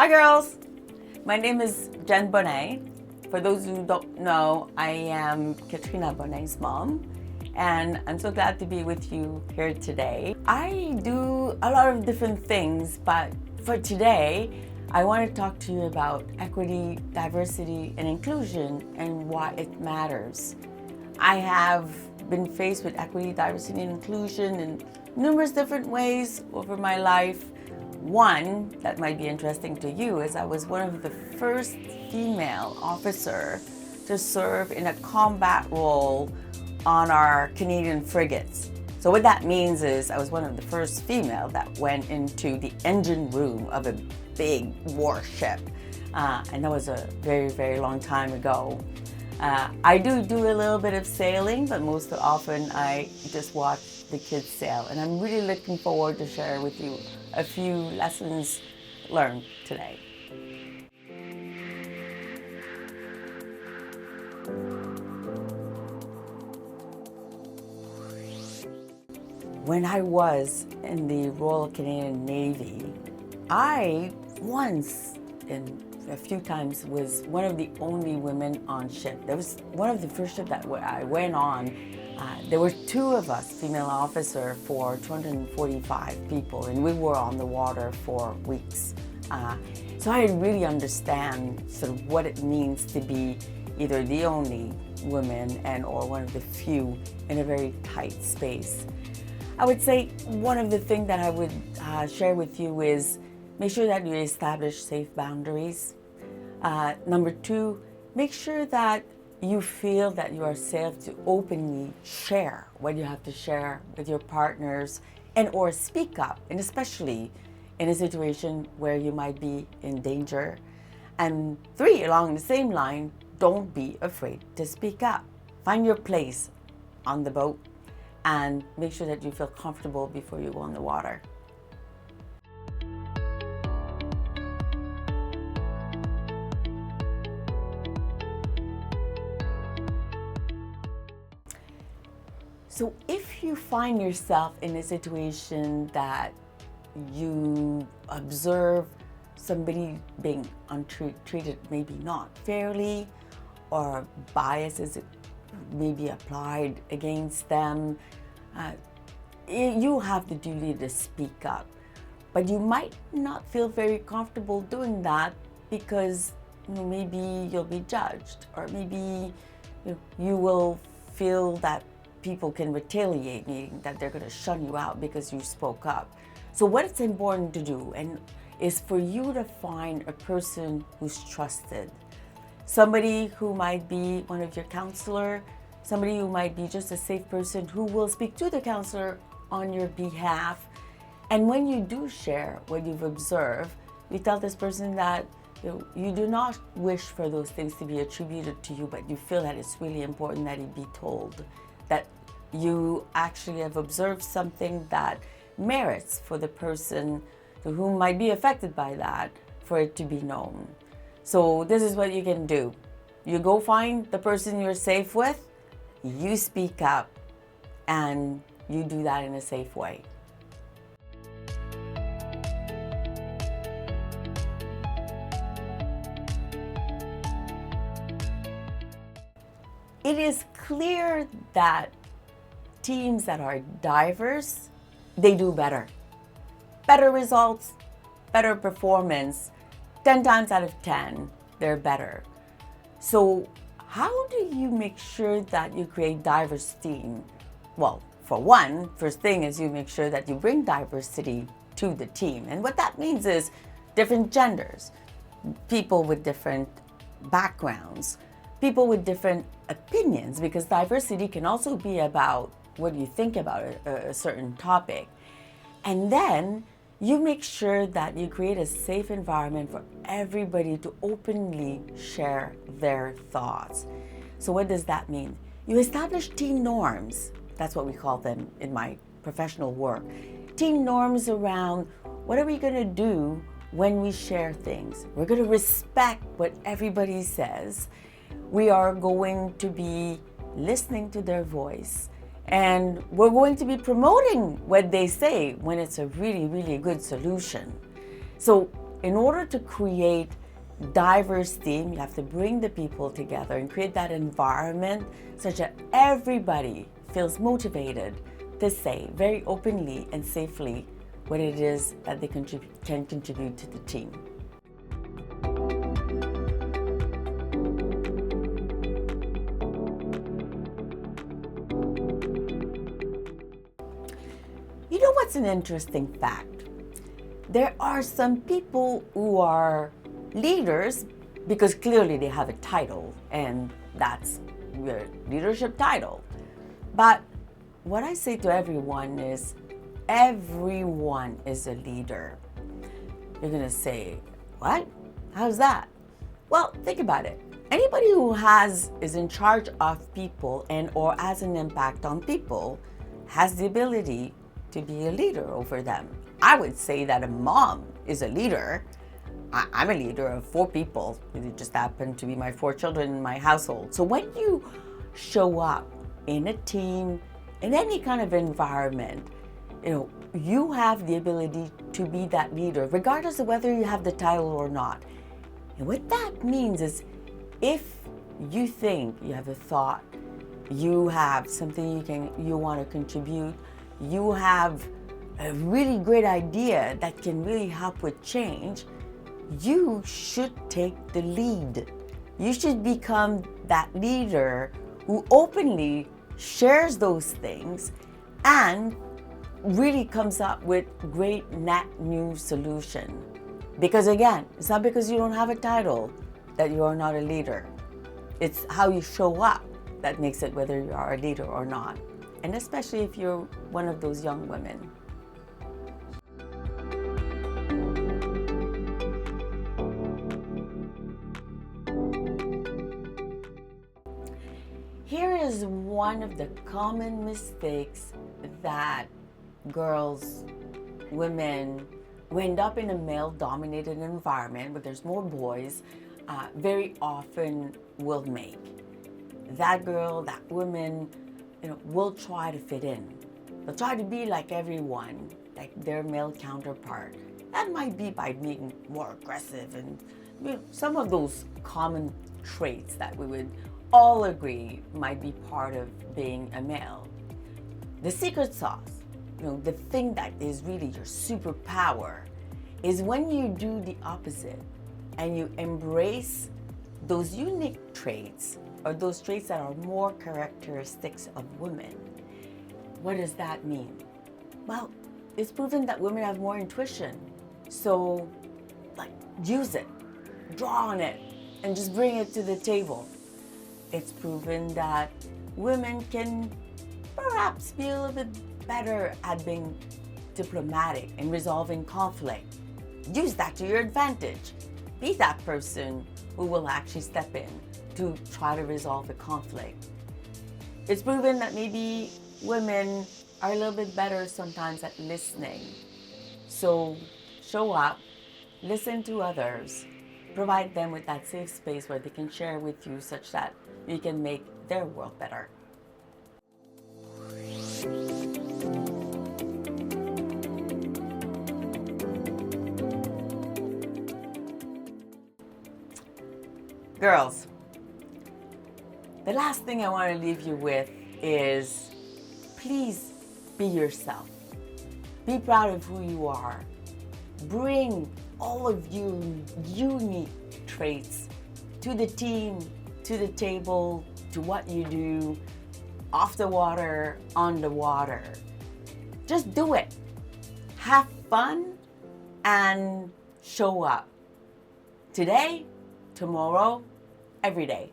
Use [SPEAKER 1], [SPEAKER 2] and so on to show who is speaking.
[SPEAKER 1] Hi girls, my name is Jen Bonin. For those who don't know, I am Katrina Bonin's mom, and I'm so glad to be with you here today. I do a lot of different things, but for today, I want to talk to you about equity, diversity, and inclusion and why it matters. I have been faced with equity, diversity, and inclusion in numerous different ways over my life. One that might be interesting to you is I was one of the first female officer to serve in a combat role on our Canadian frigates. So what that means is I was one of the first female that went into the engine room of a big warship. And that was a very, very long time ago. I do a little bit of sailing, but most often I just watch the kids sail. And I'm really looking forward to share with you a few lessons learned today. When I was in the Royal Canadian Navy, I once and a few times was one of the only women on ship. There was one of the first ships that I went on. There were two of us, female officer, for 245 people, and we were on the water for weeks. So I really understand sort of what it means to be either the only woman and or one of the few in a very tight space. I would say one of the things that I would share with you is make sure that you establish safe boundaries. Number two, make sure that you feel that you are safe to openly share what you have to share with your partners and or speak up, and especially in a situation where you might be in danger. And three, along the same line, don't be afraid to speak up. Find your place on the boat and make sure that you feel comfortable before you go on the water. So if you find yourself in a situation that you observe somebody being treated maybe not fairly, or biases may be applied against them, you have the duty to speak up. But you might not feel very comfortable doing that because maybe you'll be judged, or maybe you will feel that people can retaliate, meaning that they're going to shun you out because you spoke up. So what it's important to do is for you to find a person who's trusted. Somebody who might be one of your counselor, somebody who might be just a safe person who will speak to the counselor on your behalf. And when you do share what you've observed, you tell this person that you do not wish for those things to be attributed to you, but you feel that it's really important that it be told, that you actually have observed something that merits for the person who might be affected by that, for it to be known. So this is what you can do. You go find the person you're safe with, you speak up, and you do that in a safe way. It is clear that teams that are diverse, they do better. Better results, better performance, 10 times out of 10, they're better. So how do you make sure that you create diverse team? Well, for one, first thing is you make sure that you bring diversity to the team. And what that means is different genders, people with different backgrounds, people with different opinions, because diversity can also be about what you think about a certain topic. And then you make sure that you create a safe environment for everybody to openly share their thoughts. So what does that mean? You establish team norms. That's what we call them in my professional work. Team norms around what are we going to do when we share things. We're going to respect what everybody says. We are going to be listening to their voice. And we're going to be promoting what they say when it's a really, really good solution. So in order to create diverse team, you have to bring the people together and create that environment such that everybody feels motivated to say very openly and safely what it is that they can contribute to the team. You know what's an interesting fact? There are some people who are leaders because clearly they have a title, and that's your leadership title. But what I say to everyone is, everyone is a leader. You're gonna say, what? How's that? Well, think about it. Anybody who is in charge of people and or has an impact on people has the ability to be a leader over them. I would say that a mom is a leader. I'm a leader of 4 people. It just happened to be my 4 children in my household. So when you show up in a team, in any kind of environment, you have the ability to be that leader, regardless of whether you have the title or not. And what that means is, if you think you have a thought, you have something you want to contribute, you have a really great idea that can really help with change, you should take the lead. You should become that leader who openly shares those things and really comes up with great net new solution. Because again, it's not because you don't have a title that you are not a leader. It's how you show up that makes it whether you are a leader or not. And especially if you're one of those young women. Here is one of the common mistakes that girls, women who end up in a male-dominated environment where there's more boys very often will make. That girl, that woman, will try to fit in. They'll try to be like everyone, like their male counterpart. That might be by being more aggressive and some of those common traits that we would all agree might be part of being a male. The secret sauce, the thing that is really your superpower, is when you do the opposite and you embrace those unique traits or those traits that are more characteristics of women. What does that mean? Well, it's proven that women have more intuition. So, use it, draw on it, and just bring it to the table. It's proven that women can perhaps be a little bit better at being diplomatic and resolving conflict. Use that to your advantage. Be that person who will actually step in to try to resolve a conflict. It's proven that maybe women are a little bit better sometimes at listening. So show up, listen to others, provide them with that safe space where they can share with you such that you can make their world better. Girls, the last thing I want to leave you with is, please be yourself. Be proud of who you are. Bring all of your unique traits to the team, to the table, to what you do, off the water, on the water. Just do it. Have fun and show up. Today, tomorrow, every day.